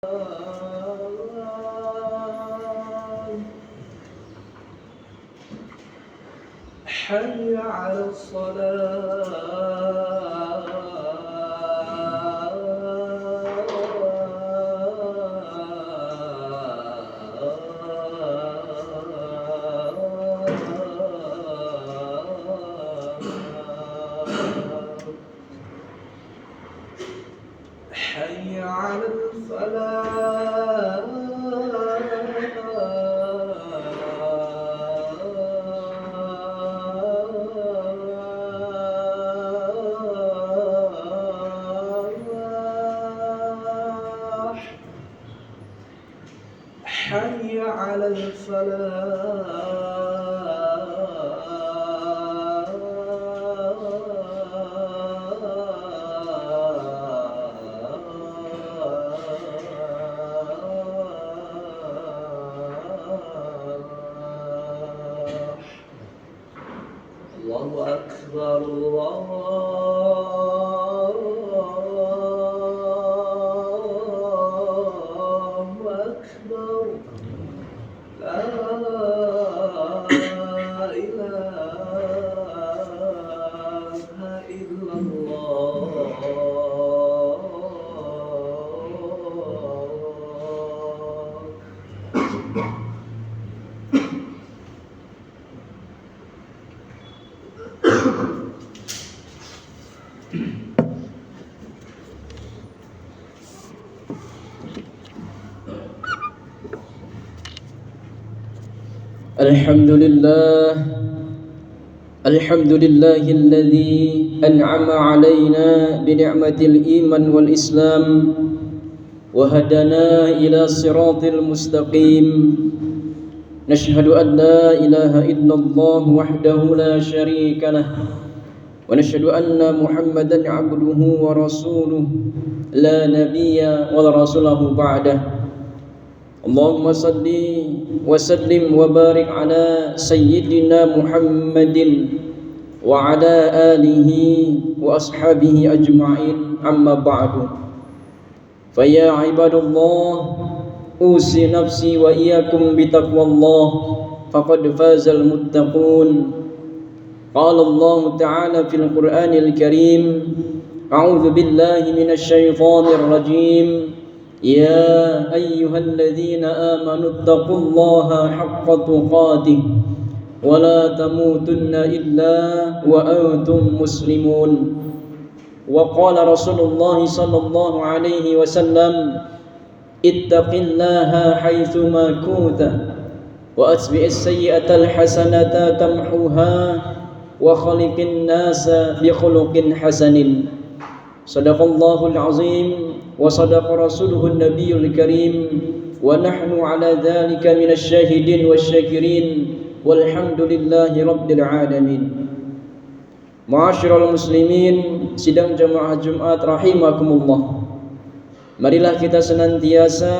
حي على حي على الفلاح حي على الله أكبر الله أكبر لا إله إلا الله. الحمد لله الذي أنعم علينا بنعمة الإيمان والإسلام وهدنا إلى صراط المستقيم. نشهد أن لا إله إلا الله وحده لا شريك له ونشهد أن محمدا عبده ورسوله لا نبي ولا رسوله بعده. اللهم صل وسلم وبارك على سيدنا محمد وعلى آله وأصحابه أجمعين. أما بعد، فيا عباد الله، أوصي نفسي وإياكم بتقوى الله فقد فاز المتقون. قال الله تعالى في القرآن الكريم: أعوذ بالله من الشيطان الرجيم. يا أيها الذين آمنوا اتقوا الله حق تقاته ولا تموتن إلا وأنتم مسلمون. وقال رسول الله صلى الله عليه وسلم: اتق الله حيثما كنت وأتبع السيئة الحسنة تمحوها وخلق الناس بخلق حسن. صدق الله العظيم وصدق رسوله النبي الكريم ونحن على ذلك من الشاهدين والشاكرين والحمد لله رب العالمين. Ma'asyiral muslimin, sidang jamaah Jumat rahimakumullah. Marilah kita senantiasa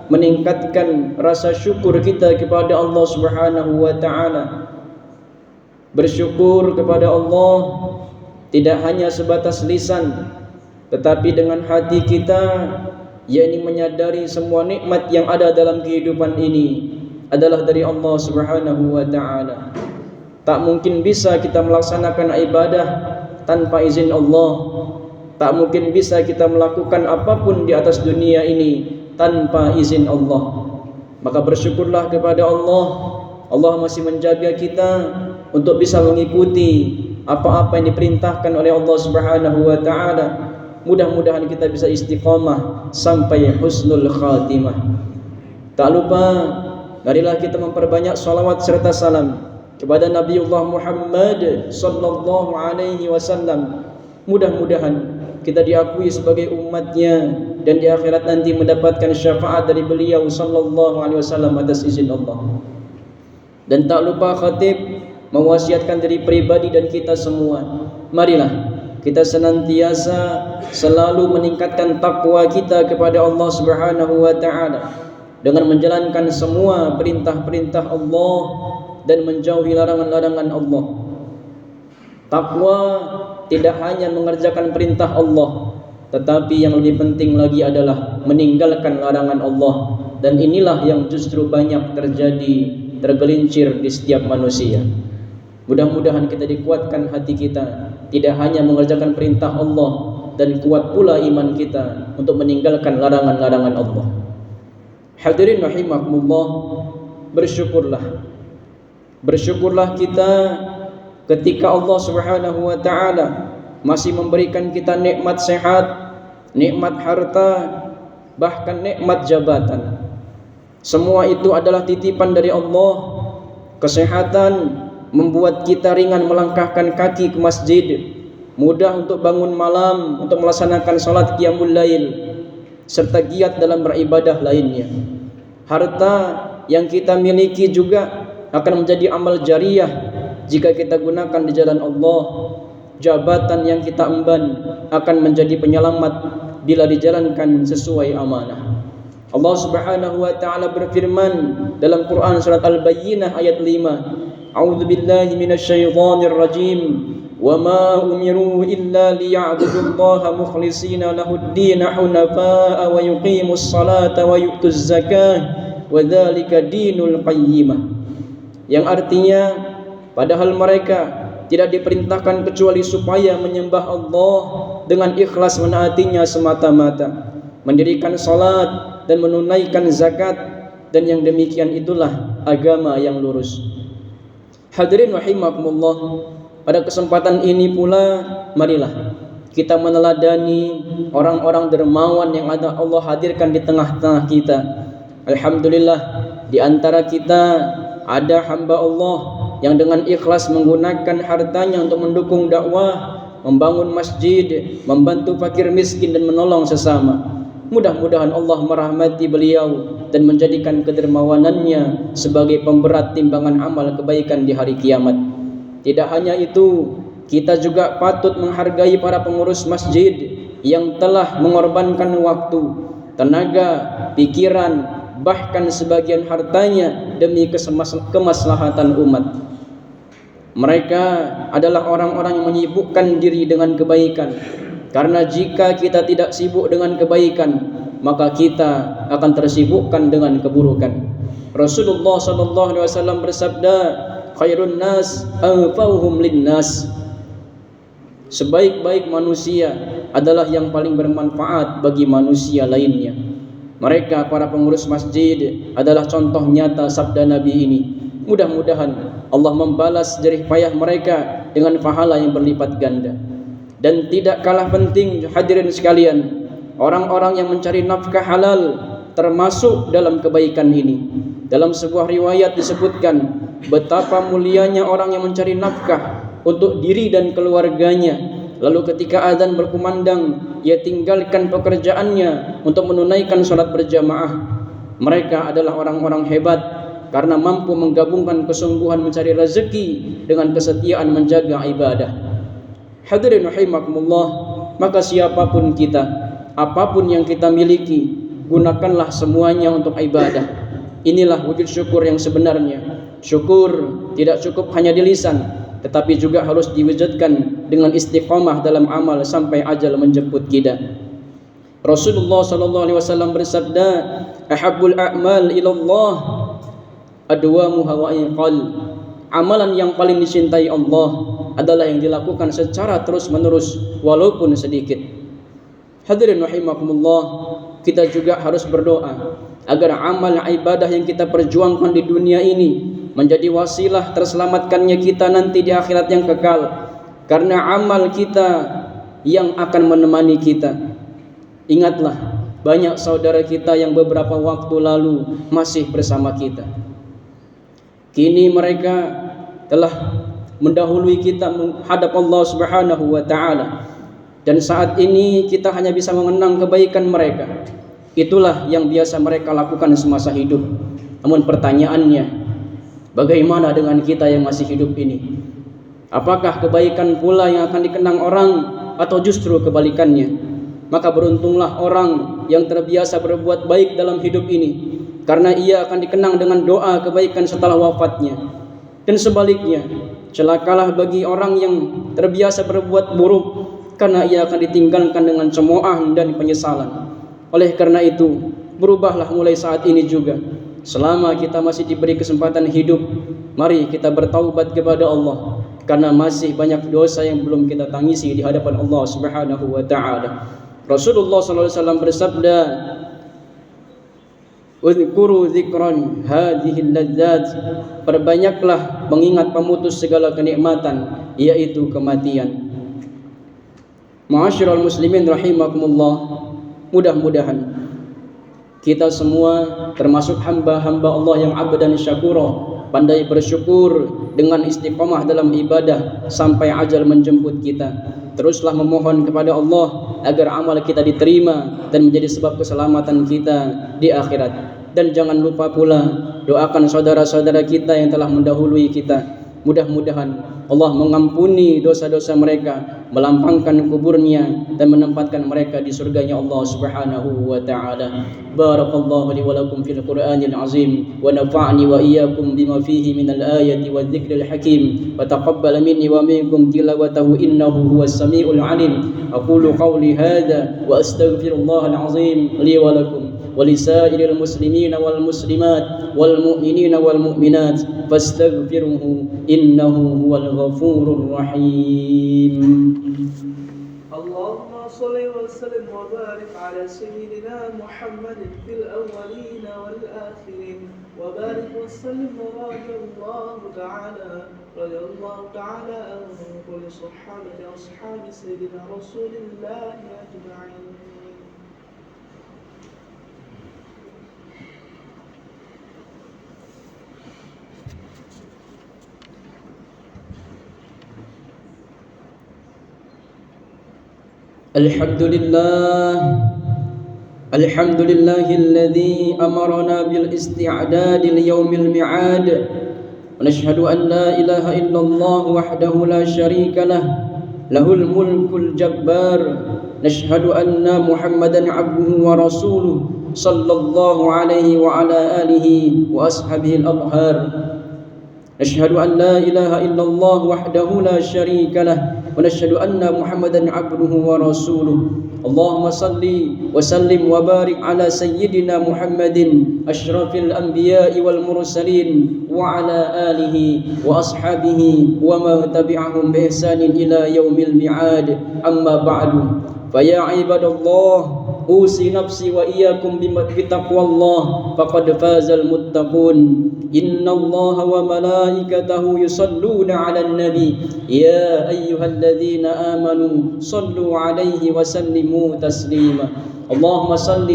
meningkatkan rasa syukur kita kepada Allah Subhanahu wa taala. Bersyukur kepada Allah tidak hanya sebatas lisan, tetapi dengan hati kita, yakni menyadari semua nikmat yang ada dalam kehidupan ini adalah dari Allah Subhanahu wa taala. Tak mungkin bisa kita melaksanakan ibadah tanpa izin Allah. Tak mungkin bisa kita melakukan apapun di atas dunia ini tanpa izin Allah. Maka bersyukurlah kepada Allah. Allah masih menjaga kita untuk bisa mengikuti apa-apa yang diperintahkan oleh Allah Subhanahu wa taala. Mudah-mudahan kita bisa istiqamah sampai husnul khatimah. Tak lupa, marilah kita memperbanyak salawat serta salam kepada Nabiullah Muhammad sallallahu alaihi wasallam. Mudah-mudahan kita diakui sebagai umatnya dan di akhirat nanti mendapatkan syafaat dari beliau sallallahu alaihi wasallam atas izin Allah. Dan tak lupa khatib mewasiatkan diri pribadi dan kita semua, marilah kita senantiasa selalu meningkatkan takwa kita kepada Allah Subhanahu wa taala dengan menjalankan semua perintah-perintah Allah dan menjauhi larangan-larangan Allah. Takwa tidak hanya mengerjakan perintah Allah, tetapi yang lebih penting lagi adalah meninggalkan larangan Allah. Dan inilah yang justru banyak terjadi, tergelincir di setiap manusia. Mudah-mudahan kita dikuatkan hati kita, tidak hanya mengerjakan perintah Allah, dan kuat pula iman kita untuk meninggalkan larangan-larangan Allah. Hadirin rahimakumullah, bersyukurlah kita ketika Allah Subhanahu wa taala masih memberikan kita nikmat sehat, nikmat harta, bahkan nikmat jabatan. Semua itu adalah titipan dari Allah. Kesehatan membuat kita ringan melangkahkan kaki ke masjid, mudah untuk bangun malam untuk melaksanakan salat qiyamul lail, serta giat dalam beribadah lainnya. Harta yang kita miliki juga akan menjadi amal jariyah jika kita gunakan di jalan Allah. Jabatan yang kita emban akan menjadi penyelamat bila dijalankan sesuai amanah. Allah Subhanahu wa taala berfirman dalam Quran surat Al-Bayyinah ayat 5, A'udzu billahi minasyaitonir rajim. Wa ma umiru illa liya'budullaha mukhlishina lahud-din hunafa'a wa yuqimus salata wa yu'tuz zakah wa dzalika dinul qayyimah. Yang artinya, padahal mereka tidak diperintahkan kecuali supaya menyembah Allah dengan ikhlas menaatinya semata-mata, mendirikan salat dan menunaikan zakat, dan yang demikian itulah agama yang lurus. Hadirin rahimakumullah, pada kesempatan ini pula marilah kita meneladani orang-orang dermawan yang Allah hadirkan di tengah-tengah kita. Alhamdulillah, di antara kita ada hamba Allah yang dengan ikhlas menggunakan hartanya untuk mendukung dakwah, membangun masjid, membantu fakir miskin dan menolong sesama. Mudah-mudahan Allah merahmati beliau dan menjadikan kedermawanannya sebagai pemberat timbangan amal kebaikan di hari kiamat. Tidak hanya itu, kita juga patut menghargai para pengurus masjid yang telah mengorbankan waktu, tenaga, pikiran, bahkan sebagian hartanya demi kemaslahatan umat. Mereka adalah orang-orang yang menyibukkan diri dengan kebaikan, karena jika kita tidak sibuk dengan kebaikan, maka kita akan tersibukkan dengan keburukan. Rasulullah SAW bersabda, khairun nas anfa'uhum linnas. Sebaik-baik manusia adalah yang paling bermanfaat bagi manusia lainnya. Mereka para pengurus masjid adalah contoh nyata sabda Nabi ini. Mudah-mudahan Allah membalas jerih payah mereka dengan pahala yang berlipat ganda. Dan tidak kalah penting, hadirin sekalian, orang-orang yang mencari nafkah halal termasuk dalam kebaikan ini. Dalam sebuah riwayat disebutkan betapa mulianya orang yang mencari nafkah untuk diri dan keluarganya, lalu ketika azan berkumandang ia tinggalkan pekerjaannya untuk menunaikan salat berjamaah. Mereka adalah orang-orang hebat karena mampu menggabungkan kesungguhan mencari rezeki dengan kesetiaan menjaga ibadah. Hadirin rahimakumullah, maka siapapun kita, apapun yang kita miliki, gunakanlah semuanya untuk ibadah. Inilah wujud syukur yang sebenarnya. Syukur tidak cukup hanya di lisan, tetapi juga harus diwujudkan dengan istiqamah dalam amal sampai ajal menjemput kita. Rasulullah SAW bersabda, ahabbul a'mal ilallah adwamuha wa inqal. Amalan yang paling dicintai Allah adalah yang dilakukan secara terus-menerus walaupun sedikit. Hadirin rahimakumullah, kita juga harus berdoa agar amal ibadah yang kita perjuangkan di dunia ini menjadi wasilah terselamatkannya kita nanti di akhirat yang kekal, karena amal kita yang akan menemani kita. Ingatlah, banyak saudara kita yang beberapa waktu lalu masih bersama kita. Kini mereka telah mendahului kita menghadap Allah Subhanahu wa taala, dan saat ini kita hanya bisa mengenang kebaikan mereka. Itulah yang biasa mereka lakukan semasa hidup. Namun pertanyaannya, bagaimana dengan kita yang masih hidup ini? Apakah kebaikan pula yang akan dikenang orang atau justru kebalikannya? Maka beruntunglah orang yang terbiasa berbuat baik dalam hidup ini, karena ia akan dikenang dengan doa kebaikan setelah wafatnya. Dan sebaliknya, celakalah bagi orang yang terbiasa berbuat buruk, karena ia akan ditinggalkan dengan cemooh dan penyesalan. Oleh karena itu, berubahlah mulai saat ini juga. Selama kita masih diberi kesempatan hidup, mari kita bertaubat kepada Allah, karena masih banyak dosa yang belum kita tangisi di hadapan Allah Subhanahu wa taala. Rasulullah sallallahu alaihi wasallam bersabda, "Udzkuru dzikran hadhil ladzat." Perbanyaklah mengingat pemutus segala kenikmatan, yaitu kematian. Ma'asyiral muslimin rahimakumullah, mudah-mudahan kita semua termasuk hamba-hamba Allah yang abdan syakura, pandai bersyukur dengan istiqamah dalam ibadah sampai ajal menjemput kita. Teruslah memohon kepada Allah agar amal kita diterima dan menjadi sebab keselamatan kita di akhirat. Dan jangan lupa pula doakan saudara-saudara kita yang telah mendahului kita. Mudah-mudahan Allah mengampuni dosa-dosa mereka, melampangkan kuburnya, dan menempatkan mereka di surganya Allah Subhanahu wa ta'ala. Barakallahu li wa lakum fil Qur'anil azim, wa nafa'ni wa iyyakum bima fihi minal ayati wa dzikril hakim, wa taqabbal minni wa minkum tilawatahu innahu huwas samiul alim. Aqulu qawli hadza wa astaghfirullahal azim li wa lakum ولسائر المسلمين والمسلمات والمؤمنين والمؤمنات فاستغفروه إنه هو الغفور الرحيم. اللهم صل وسلم وبارك على سيدنا محمد في الأولين والآخرين وبارك وسلم رضي الله تعالى عن كل صحابة أصحاب سيدنا رسول الله أجمعين. الحمد لله الذي أمرنا بالاستعداد ليوم الميعاد، ونشهد أن لا إله إلا الله وحده لا شريك له الملك الجبار. نشهد أن محمدا عبده ورسوله صلى الله عليه وعلى آله وأصحابه الأطهار. نشهد أن لا إله إلا الله وحده لا شريك له، ونشهد أن محمدا عبده ورسوله. اللهم صل وسلم وبارك على سيدنا محمد أشرف الأنبياء والمرسلين وعلى آله وأصحابه وما تبعهم بإحسان إلى يوم الميعاد. أما بعد، فيا عباد الله، أوصي نفسي وإياكم بتقوى الله، فقد فاز المتقون. إن الله وملائكته يصلون على النبي، يا أيها الذين آمنوا صلوا عليه وسلموا تسليما. اللهم صل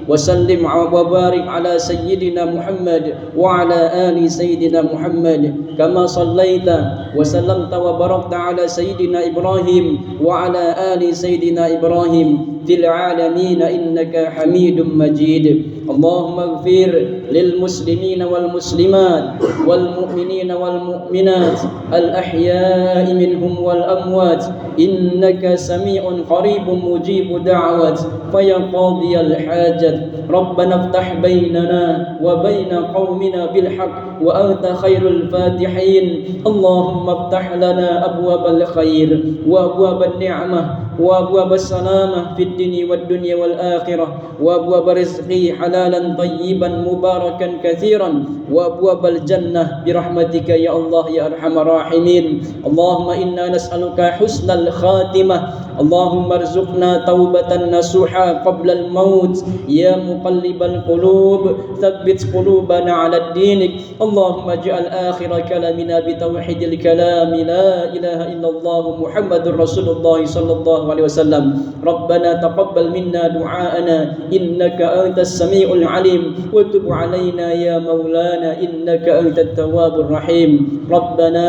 وسلم وبارك على سيدنا محمد وعلى آل سيدنا محمد، كما صليت وسلمت وباركت على سيدنا إبراهيم وعلى آل سيدنا إبراهيم في العالمين إنك حميد مجيد. اللهم اغفر للمسلمين والمسلمات والمؤمنين والمؤمنات الأحياء منهم والأموات، إنك سميع قريب مجيب دعوات فيا قاضي الحاجة. ربنا افتح بيننا وبين قومنا بالحق وأنت خير الفاتحين. اللهم افتح لنا أبواب الخير وأبواب النعمة وأبواب السلامة في الدين والدنيا والآخرة، وأبواب رزقي حلالا طيبا مباركا كثيرا، وأبواب الجنة برحمتك يا الله يا أرحم الراحمين. اللهم إنا نسألك حسن الخاتمة. اللهم ارزقنا توبة نصوحا قبل الموت. يا مقلب القلوب ثبت قلوبنا على دينك. اللهم اجعل آخر كلامنا بتوحيد الكلام لا إله إلا الله محمد رسول الله صلى الله عليه وسلم. ربنا تقبل منا دعاءنا إنك أنت السميع العليم، وتب علينا يا مولانا إنك أنت التواب الرحيم. ربنا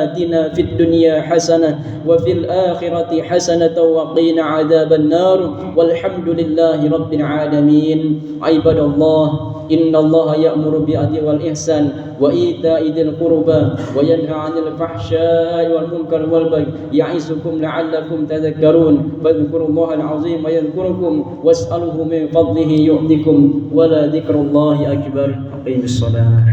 آتنا في الدنيا حسنة وفي الآخرة حسنة وقنا عذاب النار، والحمد لله رب العالمين. عباد الله، إن الله يأمر بالعدل والإحسان وإيتاء ذي القربى وينهى عن الفحشاء والمنكر والبغي يعظكم لعلكم تذكرون. فاذكروا الله العظيم يذكركم واسألوه من فضله يؤتكم، ولذكر الله أكبر. أقيموا الصلاة.